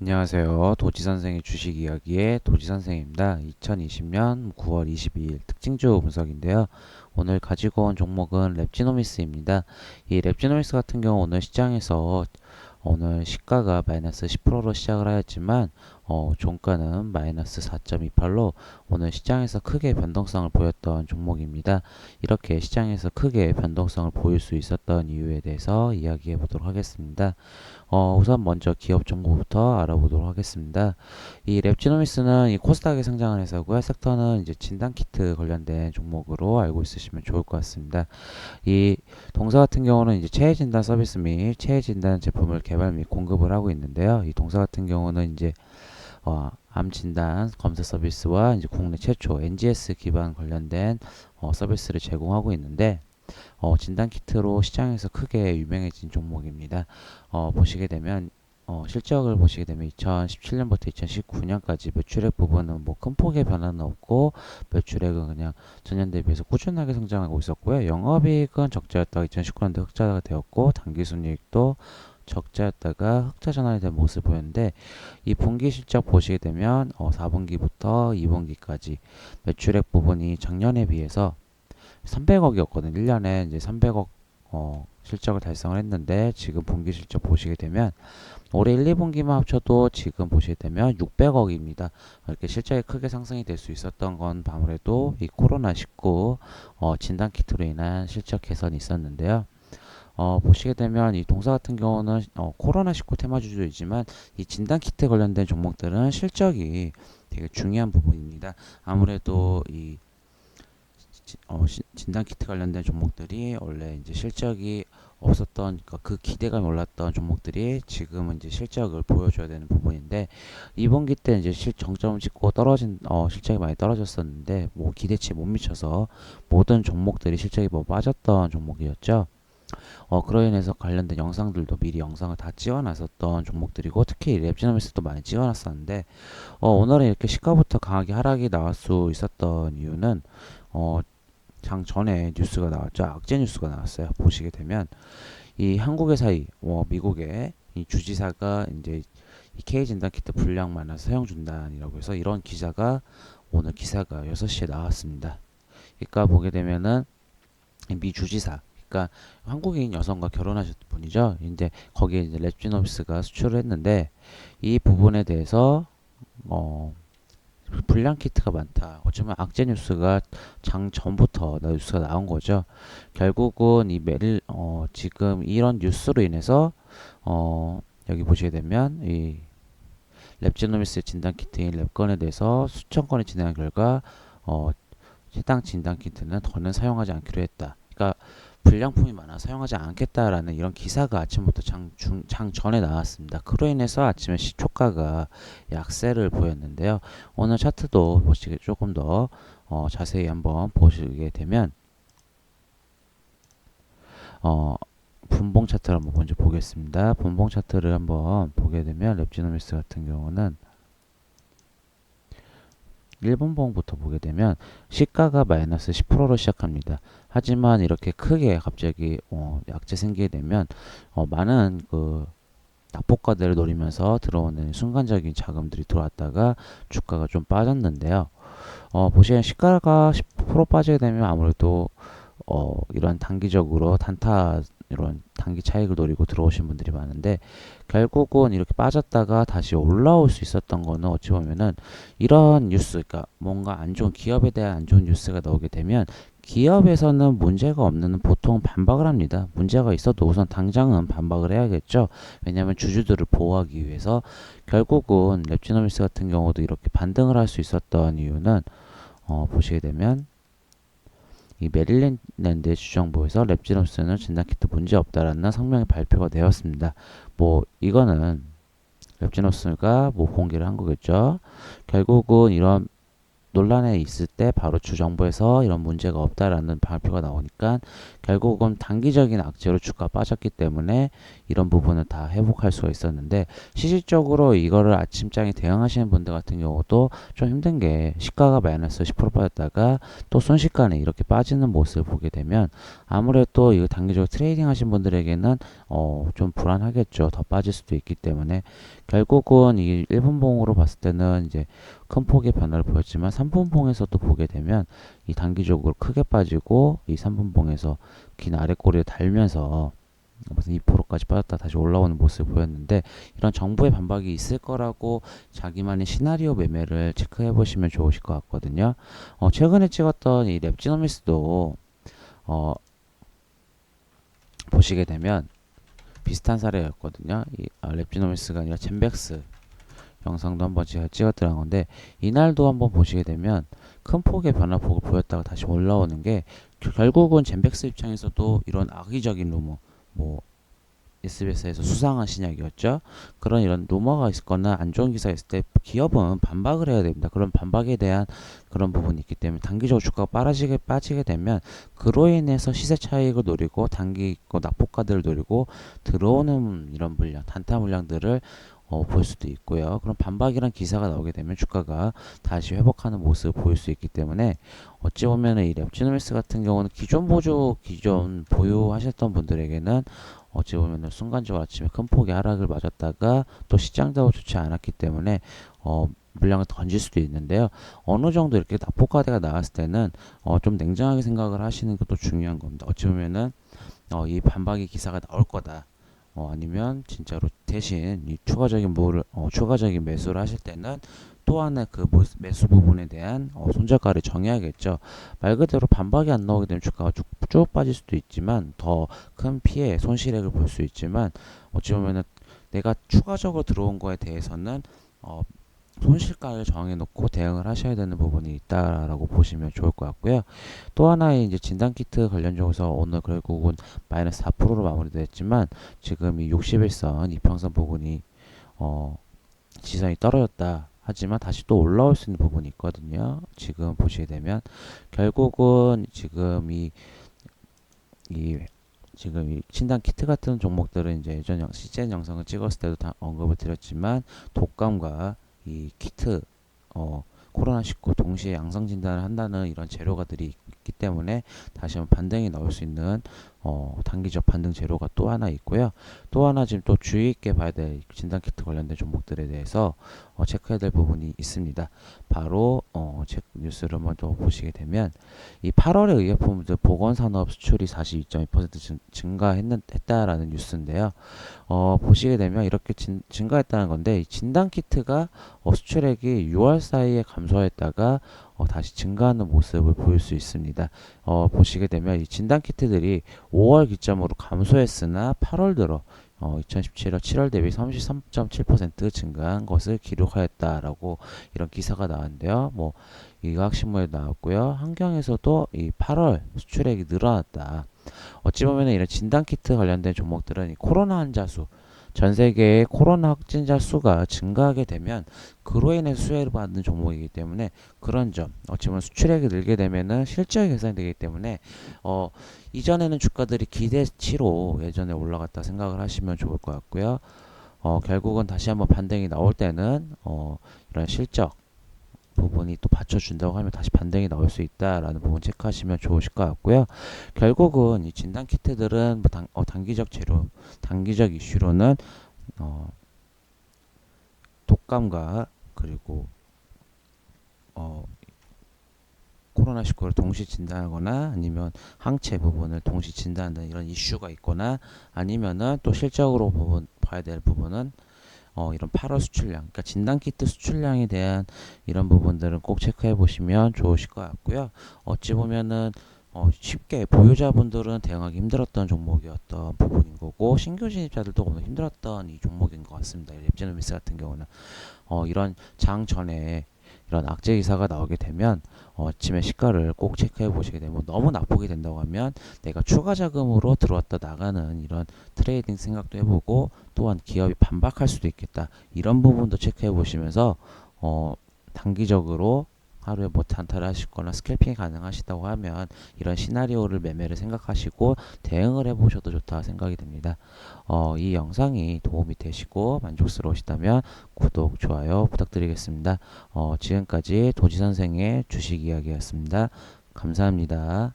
안녕하세요. 도지선생의 주식 이야기의 도지선생입니다. 2020년 9월 22일 특징주 분석인데요. 오늘 가지고 온 종목은 랩지노미스입니다. 이 랩지노미스 같은 경우 오늘 시장에서 오늘 시가가 마이너스 10%로 시작을 하였지만 종가는 마이너스 4.28로 오늘 시장에서 크게 변동성을 보였던 종목입니다. 이렇게 시장에서 크게 변동성을 보일 수 있었던 이유에 대해서 이야기해 보도록 하겠습니다. 우선 먼저 기업 정보부터 알아보도록 하겠습니다. 이 랩지노미스는 이 코스닥에 상장한 회사고요. 섹터는 이제 진단키트 관련된 종목으로 알고 있으시면 좋을 것 같습니다. 이 동사 같은 경우는 이제 체해 진단 서비스 및 체해 진단 제품을 개발 및 공급을 하고 있는데요. 이 동사 같은 경우는 이제 암 진단 검사 서비스와 이제 국내 최초 NGS 기반 관련된 서비스를 제공하고 있는데 진단 키트로 시장에서 크게 유명해진 종목입니다. 보시게 되면 실적을 보시게 되면 2017년부터 2019년까지 매출액 부분은 뭐 큰 폭의 변화는 없고 매출액은 그냥 전년 대비해서 꾸준하게 성장하고 있었고요. 영업이익은 적자였다가 2019년도 흑자가 되었고 당기순이익도 적자였다가 흑자 전환이 된 모습을 보였는데 이 분기 실적 보시게 되면 4분기부터 2분기까지 매출액 부분이 작년에 비해서 300억이었거든. 1년에 이제 300억 실적을 달성을 했는데 지금 분기 실적 보시게 되면 올해 1, 2분기만 합쳐도 지금 보시게 되면 600억입니다. 이렇게 실적이 크게 상승이 될 수 있었던 건 아무래도 이 코로나19 진단키트로 인한 실적 개선이 있었는데요. 보시게 되면 이 동사 같은 경우는 코로나19 테마주주이지만 이 진단키트 관련된 종목들은 실적이 되게 중요한 부분입니다. 아무래도 이 진단 키트 관련된 종목들이 원래 이제 실적이 없었던 그러니까 그 기대감이 올랐던 종목들이 지금은 이제 실적을 보여줘야 되는 부분인데 2분기 때 이제 정점을 찍고 떨어진 실적이 많이 떨어졌었는데 뭐 기대치에 못 미쳐서 모든 종목들이 실적이 뭐 빠졌던 종목이었죠. 그로 인해서 관련된 영상들도 미리 영상을 다 찍어놨었던 종목들이고 특히 랩지노미스도 많이 찍어놨었는데 오늘은 이렇게 시가부터 강하게 하락이 나올 수 있었던 이유는 장 전에 뉴스가 나왔죠. 악재 뉴스가 나왔어요. 보시게 되면 이 한국의 사이, 미국의 이 주지사가 이제 이 K 진단키트 불량 많아서 사용 중단이라고 해서 이런 기사가 오늘 기사가 6시에 나왔습니다. 그러니까 보게 되면은 미 주지사, 그러니까 한국인 여성과 결혼하셨던 분이죠. 이제 거기에 이제 랩지노비스가 수출을 했는데 이 부분에 대해서 불량 키트가 많다. 어쩌면 악재 뉴스가 장 전부터 뉴스가 나온 거죠. 결국은 이 지금 이런 뉴스로 인해서 여기 보시게 되면 이 랩지노미스 진단 키트인 랩건에 대해서 수천 건이 진행한 결과 해당 진단 키트는 더는 사용하지 않기로 했다. 그러니까 불량품이 많아 사용하지 않겠다라는 이런 기사가 아침부터 장 전에 나왔습니다. 그로 인해서 아침에 시초가가 약세를 보였는데요. 오늘 차트도 보시게 조금 더 자세히 한번 보시게 되면 분봉 차트를 한번 먼저 보겠습니다. 분봉 차트를 한번 보게 되면 랩지노미스 같은 경우는 1분봉부터 보게 되면 시가가 마이너스 10%로 시작합니다. 하지만 이렇게 크게 갑자기 약재 생기게 되면 많은 그 낙폭과대를 노리면서 들어오는 순간적인 자금들이 들어왔다가 주가가 좀 빠졌는데요. 보시면 시가가 10% 빠지게 되면 아무래도 이런 단기적으로 단타 이런 단기 차익을 노리고 들어오신 분들이 많은데 결국은 이렇게 빠졌다가 다시 올라올 수 있었던 거는 어찌 보면은 이런 뉴스, 그러니까 뭔가 안 좋은 기업에 대한 안 좋은 뉴스가 나오게 되면 기업에서는 문제가 없는 보통 반박을 합니다. 문제가 있어도 우선 당장은 반박을 해야겠죠. 왜냐하면 주주들을 보호하기 위해서. 결국은 랩지노미스 같은 경우도 이렇게 반등을 할 수 있었던 이유는 보시게 되면 이 메릴랜드의 주정부에서 랩지노스는 진단키트 문제 없다라는 성명이 발표가 되었습니다. 뭐 이거는 랩지노스가 뭐 공개를 한 거겠죠. 결국은 이런 논란에 있을 때 바로 주정부에서 이런 문제가 없다라는 발표가 나오니까 결국은 단기적인 악재로 주가 빠졌기 때문에 이런 부분을 다 회복할 수가 있었는데, 실질적으로 이거를 아침장에 대응하시는 분들 같은 경우도 좀 힘든 게, 시가가 마이너스 10% 빠졌다가 또 순식간에 이렇게 빠지는 모습을 보게 되면 아무래도 이거 단기적으로 트레이딩 하신 분들에게는 좀 불안하겠죠. 더 빠질 수도 있기 때문에 결국은 이 1분봉으로 봤을 때는 이제 큰 폭의 변화를 보였지만 3분봉에서도 보게 되면 이 단기적으로 크게 빠지고 이 3분봉에서 긴 아랫꼬리를 달면서 무슨 2%까지 빠졌다 다시 올라오는 모습을 보였는데, 이런 정부의 반박이 있을 거라고 자기만의 시나리오 매매를 체크해 보시면 좋으실 것 같거든요. 최근에 찍었던 이 랩지노미스도 보시게 되면 비슷한 사례였거든요. 이 랩지노미스가 아니라 젠백스 영상도 한번 제가 찍었더란 건데, 이날도 한번 보시게 되면 큰 폭의 변화폭을 보였다가 다시 올라오는 게, 결국은 젠백스 입장에서도 이런 악의적인 루머, 뭐 SBS에서 수상한 신약이었죠. 그런 이런 루머가 있거나 안 좋은 기사가 있을 때 기업은 반박을 해야 됩니다. 그런 반박에 대한 그런 부분이 있기 때문에 단기적으로 주가가 빠지게 되면 그로 인해서 시세 차익을 노리고 단기 낙폭가들을 노리고 들어오는 이런 물량, 단타 물량들을 볼 수도 있고요. 그럼 반박이란 기사가 나오게 되면 주가가 다시 회복하는 모습을 보일 수 있기 때문에, 어찌 보면 이 랩지노미스 같은 경우는 기존 보유하셨던 분들에게는 어찌 보면 순간적으로 아침에 큰 폭의 하락을 맞았다가 또 시장도 좋지 않았기 때문에 물량을 던질 수도 있는데요. 어느 정도 이렇게 낙폭과대가 나왔을 때는 좀 냉정하게 생각을 하시는 것도 중요한 겁니다. 어찌 보면은 이 반박의 기사가 나올 거다. 아니면 진짜로 대신 이 추가적인 매수를 하실 때는 또 하나 그 매수 부분에 대한 손절가를 정해야겠죠. 말 그대로 반박이 안 나오게 되면 주가가 쭉 빠질 수도 있지만 더 큰 피해, 손실액을 볼 수 있지만, 어찌 보면은 내가 추가적으로 들어온 거에 대해서는 손실가를 정해놓고 대응을 하셔야 되는 부분이 있다라고 보시면 좋을 것 같고요. 또 하나의 이제 진단키트 관련적으로 오늘 결국은 마이너스 4%로 마무리됐지만, 지금 이 61선 이평선 부분이 지선이 떨어졌다 하지만 다시 또 올라올 수 있는 부분이 있거든요. 지금 보시게 되면 결국은 지금 이 진단 키트 같은 종목들은 이제 시즌 영상을 찍었을 때도 다 언급을 드렸지만, 독감과 이 키트 코로나19 동시에 양성 진단을 한다는 이런 재료가들이 있기 때문에 다시 한번 반등이 나올 수 있는 단기적 반등 재료가 또 하나 있고요. 또 하나 지금 또 주의 있게 봐야 될 진단 키트 관련된 종목들에 대해서 체크해야 될 부분이 있습니다. 바로 뉴스를 한번 또 보시게 되면, 이 8월에 의약품들 보건산업 수출이 42.2% 증가했다라는 뉴스인데요. 보시게 되면 이렇게 증가했다는 건데, 이 진단 키트가 수출액이 6월 사이에 감소했다가 다시 증가하는 모습을 보일 수 있습니다. 보시게 되면 이 진단 키트들이 5월 기점으로 감소했으나 8월 들어 2017년 7월 대비 33.7% 증가한 것을 기록하였다라고 이런 기사가 나왔는데요. 뭐 의학신문에 나왔고요. 한경에서도 이 8월 수출액이 늘어났다. 어찌 보면 이런 진단 키트 관련된 종목들은 이 코로나 환자 수, 전 세계의 코로나 확진자 수가 증가하게 되면 그로 인해 수혜를 받는 종목이기 때문에, 그런 점, 어찌 보면 수출액이 늘게 되면은 실적이 개선이 되기 때문에 이전에는 주가들이 기대치로 예전에 올라갔다 생각을 하시면 좋을 것 같고요. 결국은 다시 한번 반등이 나올 때는 이런 실적 부분이 또 받쳐준다고 하면 다시 반등이 나올 수 있다라는 부분 체크하시면 좋으실 것 같고요. 결국은 이 진단 키트들은 단기적 재료, 단기적 이슈로는 독감과 그리고 코로나19를 동시 진단하거나 아니면 항체 부분을 동시 진단하는 이런 이슈가 있거나, 아니면은 또 실적으로 봐야 될 부분은 이런 8월 수출량, 그러니까 진단키트 수출량에 대한 이런 부분들은 꼭 체크해 보시면 좋으실 것 같고요. 어찌 보면은 쉽게 보유자분들은 대응하기 힘들었던 종목이었던 부분인 거고, 신규 진입자들도 오늘 힘들었던 이 종목인 것 같습니다. 랩지노미스 같은 경우는 이런 장 전에 이런 악재 기사가 나오게 되면 아침에 시가를 꼭 체크해 보시게 되면, 너무 낙폭이 된다고 하면 내가 추가 자금으로 들어왔다 나가는 이런 트레이딩 생각도 해보고, 또한 기업이 반박할 수도 있겠다, 이런 부분도 체크해 보시면서 단기적으로 하루에 뭐 단타를 하시거나 스캘핑이 가능하시다고 하면 이런 시나리오를 매매를 생각하시고 대응을 해보셔도 좋다 생각이 듭니다. 이 영상이 도움이 되시고 만족스러우시다면 구독, 좋아요 부탁드리겠습니다. 지금까지 도지선생의 주식 이야기였습니다. 감사합니다.